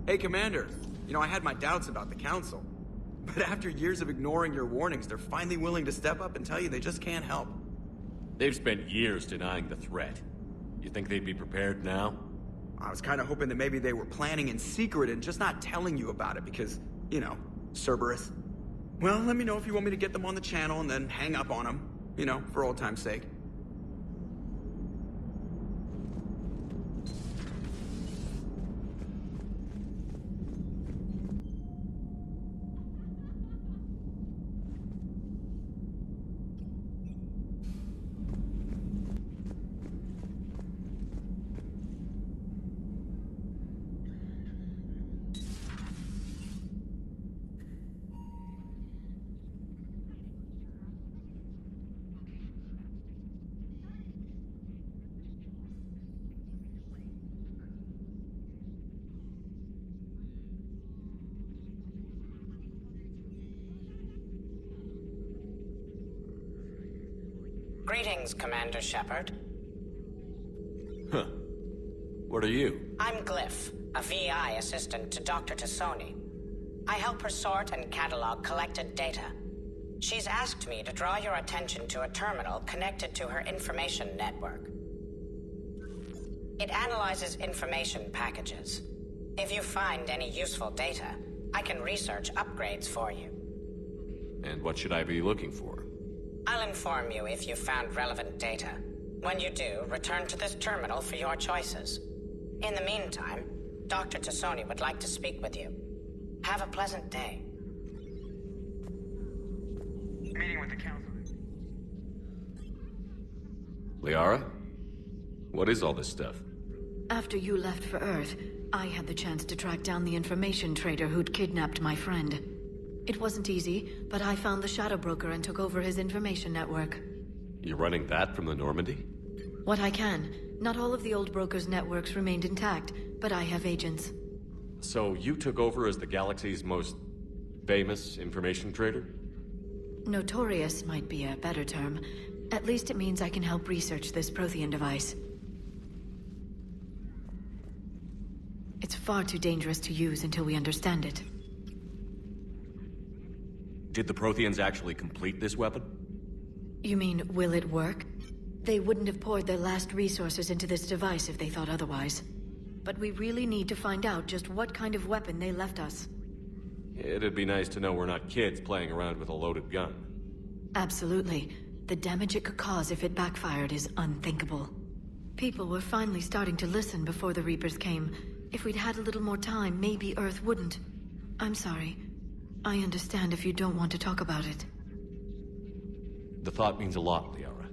Hey, Commander. You know, I had my doubts about the Council. But after years of ignoring your warnings, they're finally willing to step up and tell you they just can't help. They've spent years denying the threat. You think they'd be prepared now? I was kind of hoping that maybe they were planning in secret and just not telling you about it because, you know, Cerberus. Well, let me know if you want me to get them on the channel and then hang up on them. You know, for old time's sake. Greetings, Commander Shepard. Huh. What are you? I'm Glyph, a VI assistant to Dr. Tassoni. I help her sort and catalog collected data. She's asked me to draw your attention to a terminal connected to her information network. It analyzes information packages. If you find any useful data, I can research upgrades for you. And what should I be looking for? I'll inform you if you've found relevant data. When you do, return to this terminal for your choices. In the meantime, Dr. Tassoni would like to speak with you. Have a pleasant day. Meeting with the Council. Liara? What is all this stuff? After you left for Earth, I had the chance to track down the information trader who'd kidnapped my friend. It wasn't easy, but I found the Shadow Broker and took over his information network. You're running that from the Normandy? What I can. Not all of the old broker's networks remained intact, but I have agents. So you took over as the galaxy's most famous information trader? Notorious might be a better term. At least it means I can help research this Prothean device. It's far too dangerous to use until we understand it. Did the Protheans actually complete this weapon? You mean, will it work? They wouldn't have poured their last resources into this device if they thought otherwise. But we really need to find out just what kind of weapon they left us. It'd be nice to know we're not kids playing around with a loaded gun. Absolutely. The damage it could cause if it backfired is unthinkable. People were finally starting to listen before the Reapers came. If we'd had a little more time, maybe Earth wouldn't. I'm sorry. I understand if you don't want to talk about it. The thought means a lot, Liara.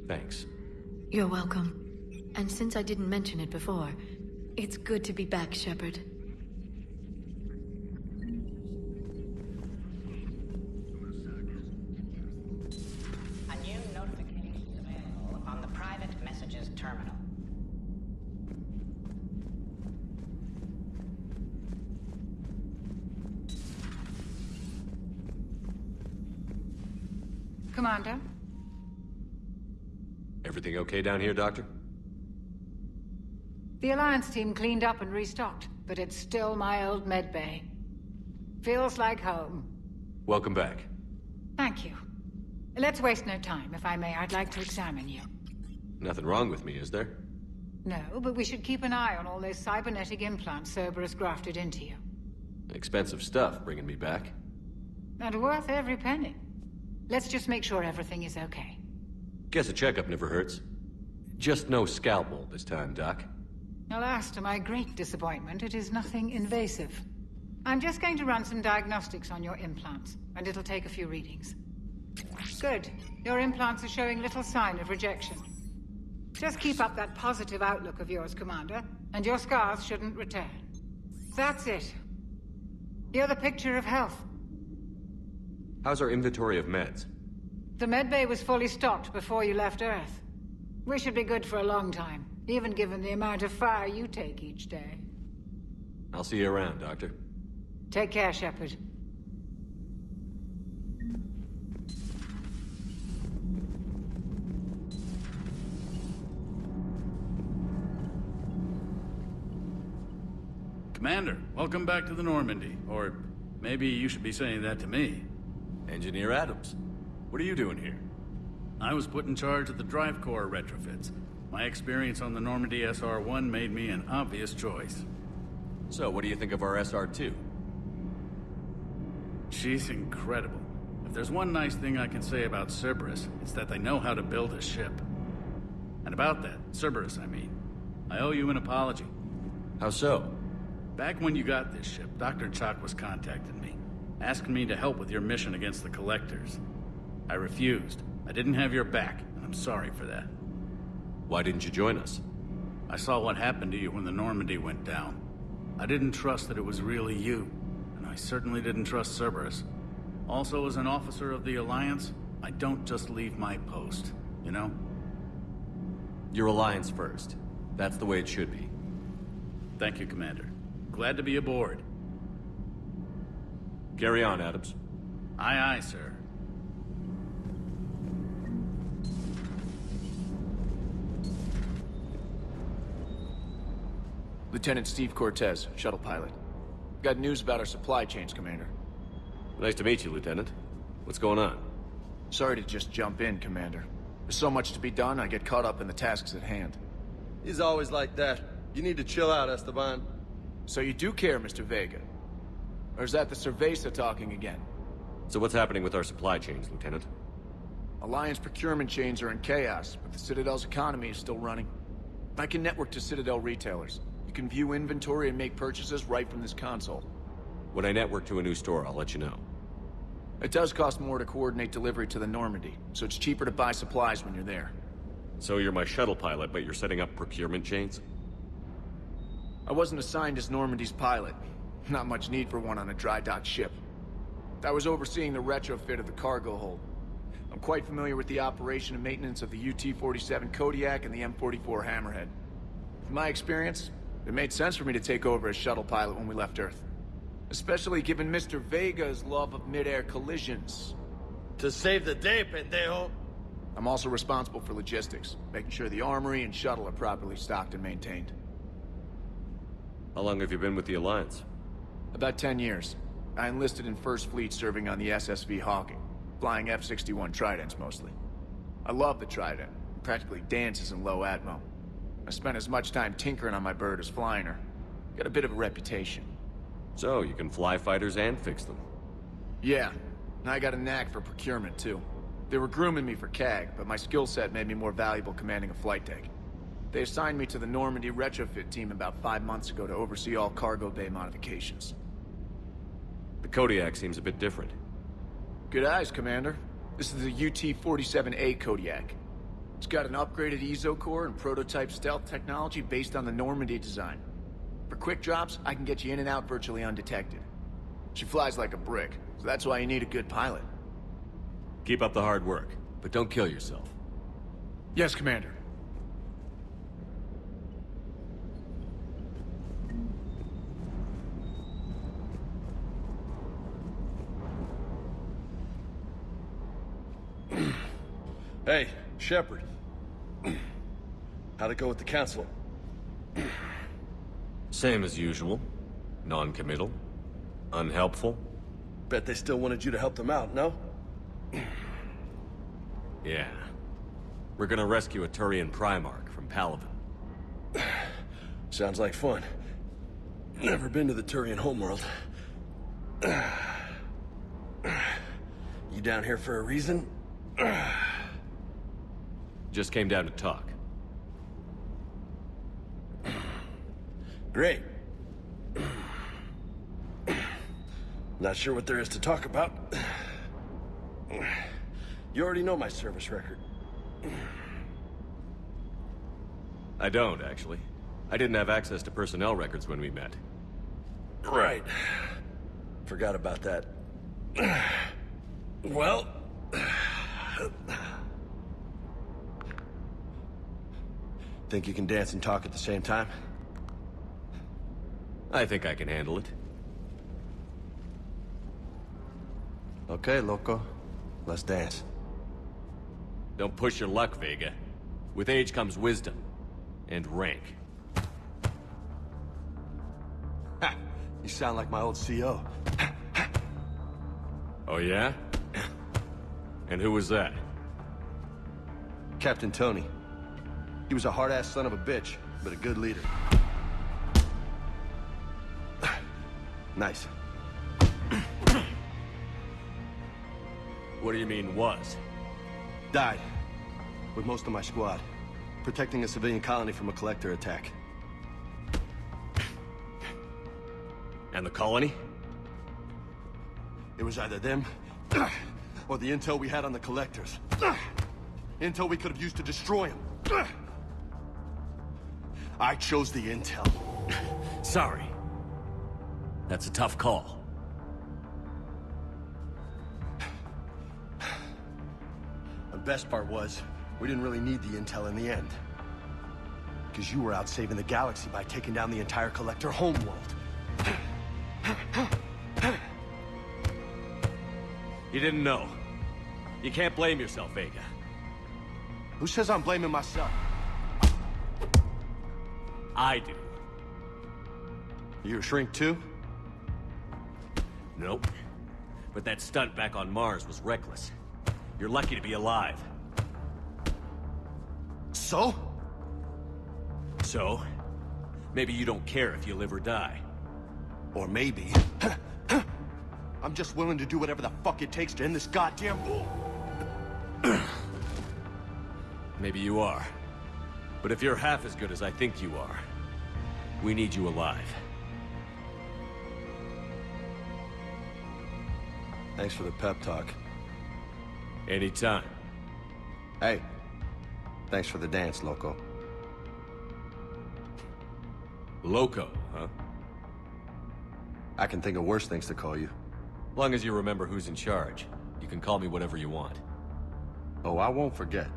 Thanks. You're welcome. And since I didn't mention it before, it's good to be back, Shepard. A new notification is available on the private messages terminal. Commander? Everything okay down here, Doctor? The Alliance team cleaned up and restocked, but it's still my old medbay. Feels like home. Welcome back. Thank you. Let's waste no time. If I may, I'd like to examine you. Nothing wrong with me, is there? No, but we should keep an eye on all those cybernetic implants Cerberus grafted into you. Expensive stuff bringing me back. And worth every penny. Let's just make sure everything is okay. Guess a checkup never hurts. Just no scalpel this time, Doc. Alas, to my great disappointment, it is nothing invasive. I'm just going to run some diagnostics on your implants, and it'll take a few readings. Good. Your implants are showing little sign of rejection. Just keep up that positive outlook of yours, Commander, and your scars shouldn't return. That's it. You're the picture of health. How's our inventory of meds? The medbay was fully stocked before you left Earth. We should be good for a long time, even given the amount of fire you take each day. I'll see you around, Doctor. Take care, Shepard. Commander, welcome back to the Normandy. Or maybe you should be saying that to me. Engineer Adams, what are you doing here? I was put in charge of the drive core retrofits. My experience on the Normandy SR-1 made me an obvious choice. So, what do you think of our SR-2? She's incredible. If there's one nice thing I can say about Cerberus, it's that they know how to build a ship. And about that, Cerberus, I mean, I owe you an apology. How so? Back when you got this ship, Dr. Chalk was contacting me, asking me to help with your mission against the Collectors. I refused. I didn't have your back, and I'm sorry for that. Why didn't you join us? I saw what happened to you when the Normandy went down. I didn't trust that it was really you, and I certainly didn't trust Cerberus. Also, as an officer of the Alliance, I don't just leave my post, you know? Your Alliance first. That's the way it should be. Thank you, Commander. Glad to be aboard. Carry on, Adams. Aye, aye, sir. Lieutenant Steve Cortez, shuttle pilot. Got news about our supply chains, Commander. Nice to meet you, Lieutenant. What's going on? Sorry to just jump in, Commander. There's so much to be done, I get caught up in the tasks at hand. He's always like that. You need to chill out, Esteban. So you do care, Mr. Vega? Or is that the Cerveza talking again? So what's happening with our supply chains, Lieutenant? Alliance procurement chains are in chaos, but the Citadel's economy is still running. I can network to Citadel retailers. You can view inventory and make purchases right from this console. When I network to a new store, I'll let you know. It does cost more to coordinate delivery to the Normandy, so it's cheaper to buy supplies when you're there. So you're my shuttle pilot, but you're setting up procurement chains? I wasn't assigned as Normandy's pilot. Not much need for one on a dry dock ship. I was overseeing the retrofit of the cargo hold. I'm quite familiar with the operation and maintenance of the UT-47 Kodiak and the M44 Hammerhead. From my experience, it made sense for me to take over as shuttle pilot when we left Earth. Especially given Mr. Vega's love of mid-air collisions. To save the day, pendejo. I'm also responsible for logistics, making sure the armory and shuttle are properly stocked and maintained. How long have you been with the Alliance? About 10 years. I enlisted in First Fleet serving on the SSV Hawking, flying F-61 Tridents mostly. I love the Trident. It practically dances in low atmo. I spent as much time tinkering on my bird as flying her. Got a bit of a reputation. So, you can fly fighters and fix them. Yeah, and I got a knack for procurement too. They were grooming me for CAG, but my skill set made me more valuable commanding a flight deck. They assigned me to the Normandy retrofit team about 5 months ago to oversee all cargo bay modifications. The Kodiak seems a bit different. Good eyes, Commander. This is the UT-47A Kodiak. It's got an upgraded EZO core and prototype stealth technology based on the Normandy design. For quick drops, I can get you in and out virtually undetected. She flies like a brick, so that's why you need a good pilot. Keep up the hard work, but don't kill yourself. Yes, Commander. Hey, Shepard. How'd it go with the council? Same as usual. Non-committal. Unhelpful. Bet they still wanted you to help them out, no? Yeah. We're gonna rescue a Turian Primarch from Palaven. Sounds like fun. Never been to the Turian homeworld. You down here for a reason? Just came down to talk. Great. Not sure what there is to talk about. You already know my service record. I don't, actually. I didn't have access to personnel records when we met. Right. Forgot about that. Well... Think you can dance and talk at the same time? I think I can handle it. Okay, loco. Let's dance. Don't push your luck, Vega. With age comes wisdom. And rank. Ha! You sound like my old CO. Oh, yeah? And who was that? Captain Tony. He was a hard-ass son of a bitch, but a good leader. Nice. What do you mean, was? Died. With most of my squad. Protecting a civilian colony from a collector attack. And the colony? It was either them, or the intel we had on the collectors. Intel we could have used to destroy them. I chose the intel. Sorry. That's a tough call. The best part was, we didn't really need the intel in the end. Because you were out saving the galaxy by taking down the entire collector homeworld. You didn't know. You can't blame yourself, Vega. Who says I'm blaming myself? I do. You a shrink too? Nope. But that stunt back on Mars was reckless. You're lucky to be alive. So? So? Maybe you don't care if you live or die. Or maybe... I'm just willing to do whatever the fuck it takes to end this goddamn war. Maybe you are. But if you're half as good as I think you are, we need you alive. Thanks for the pep talk. Anytime. Hey, thanks for the dance, Loco. Loco, huh? I can think of worse things to call you. Long as you remember who's in charge, you can call me whatever you want. Oh, I won't forget.